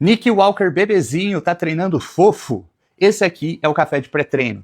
Nick Walker bebezinho tá treinando fofo? Esse aqui é o café de pré-treino.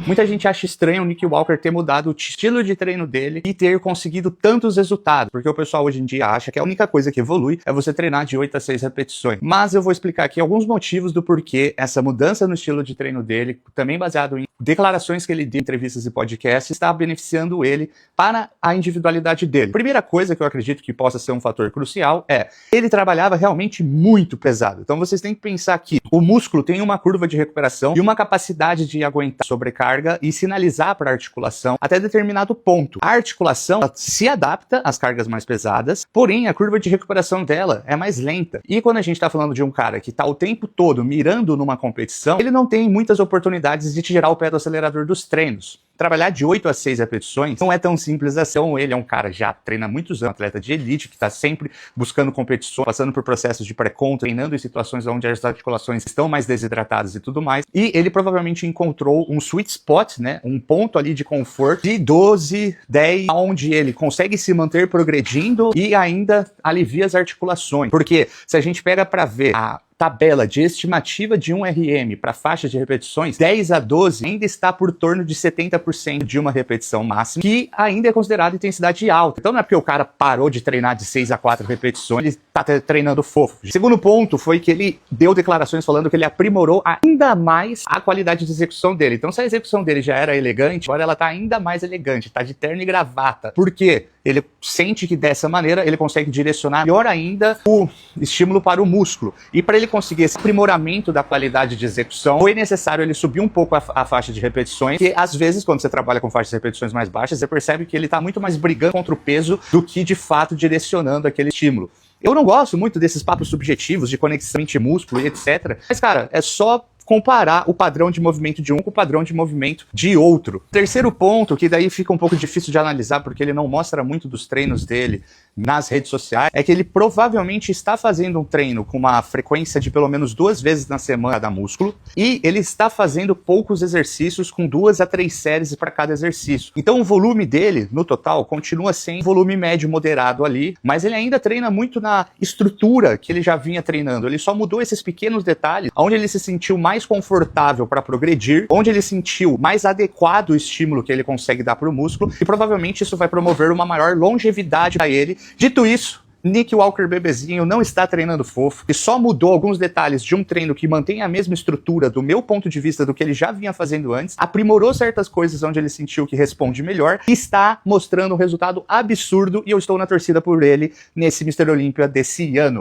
Muita gente acha estranho o Nick Walker ter mudado o estilo de treino dele e ter conseguido tantos resultados, porque o pessoal hoje em dia acha que a única coisa que evolui é você treinar de 8 a 6 repetições. Mas eu vou explicar aqui alguns motivos do porquê essa mudança no estilo de treino dele, também baseado em declarações que ele deu em entrevistas e podcasts, está beneficiando ele para a individualidade dele. Primeira coisa que eu acredito que possa ser um fator crucial é, ele trabalhava realmente muito pesado. Então vocês têm que pensar que o músculo tem uma curva de recuperação e uma capacidade de aguentar sobrecarga e sinalizar para a articulação até determinado ponto. A articulação se adapta às cargas mais pesadas, porém a curva de recuperação dela é mais lenta. E quando a gente está falando de um cara que está o tempo todo mirando numa competição, ele não tem muitas oportunidades de tirar o pé do acelerador dos treinos. Trabalhar de 8 a 6 repetições não é tão simples assim. Ele é um cara que já treina há muitos anos, atleta de elite, que está sempre buscando competições, passando por processos de pré-con, treinando em situações onde as articulações estão mais desidratadas e tudo mais. E ele provavelmente encontrou um sweet spot, né, um ponto ali de conforto de 12, 10, onde ele consegue se manter progredindo e ainda alivia as articulações. Porque se a gente pega para ver a tabela de estimativa de um RM para faixa de repetições, 10 a 12 ainda está por torno de 70% de uma repetição máxima, que ainda é considerada intensidade alta. Então não é porque o cara parou de treinar de 6 a 4 repetições, ele está treinando fofo. O segundo ponto foi que ele deu declarações falando que ele aprimorou ainda mais a qualidade de execução dele. Então se a execução dele já era elegante, agora ela está ainda mais elegante, está de terno e gravata. Por quê? Ele sente que dessa maneira ele consegue direcionar melhor ainda o estímulo para o músculo. E para ele conseguir esse aprimoramento da qualidade de execução, foi necessário ele subir um pouco a faixa de repetições, que às vezes quando você trabalha com faixas de repetições mais baixas, você percebe que ele está muito mais brigando contra o peso do que de fato direcionando aquele estímulo. Eu não gosto muito desses papos subjetivos de conexão entre músculo e etc. Mas cara, é só comparar o padrão de movimento de um com o padrão de movimento de outro. Terceiro ponto, que daí fica um pouco difícil de analisar porque ele não mostra muito dos treinos dele nas redes sociais, é que ele provavelmente está fazendo um treino com uma frequência de pelo menos 2 vezes na semana da músculo e ele está fazendo poucos exercícios com 2 a 3 séries para cada exercício. Então o volume dele, no total, continua sendo volume médio moderado ali, mas ele ainda treina muito na estrutura que ele já vinha treinando. Ele só mudou esses pequenos detalhes, onde ele se sentiu mais confortável para progredir, onde ele sentiu mais adequado o estímulo que ele consegue dar para o músculo e provavelmente isso vai promover uma maior longevidade para ele. Dito isso, Nick Walker bebezinho não está treinando fofo e só mudou alguns detalhes de um treino que mantém a mesma estrutura do meu ponto de vista do que ele já vinha fazendo antes, aprimorou certas coisas onde ele sentiu que responde melhor e está mostrando um resultado absurdo e eu estou na torcida por ele nesse Mr. Olympia desse ano.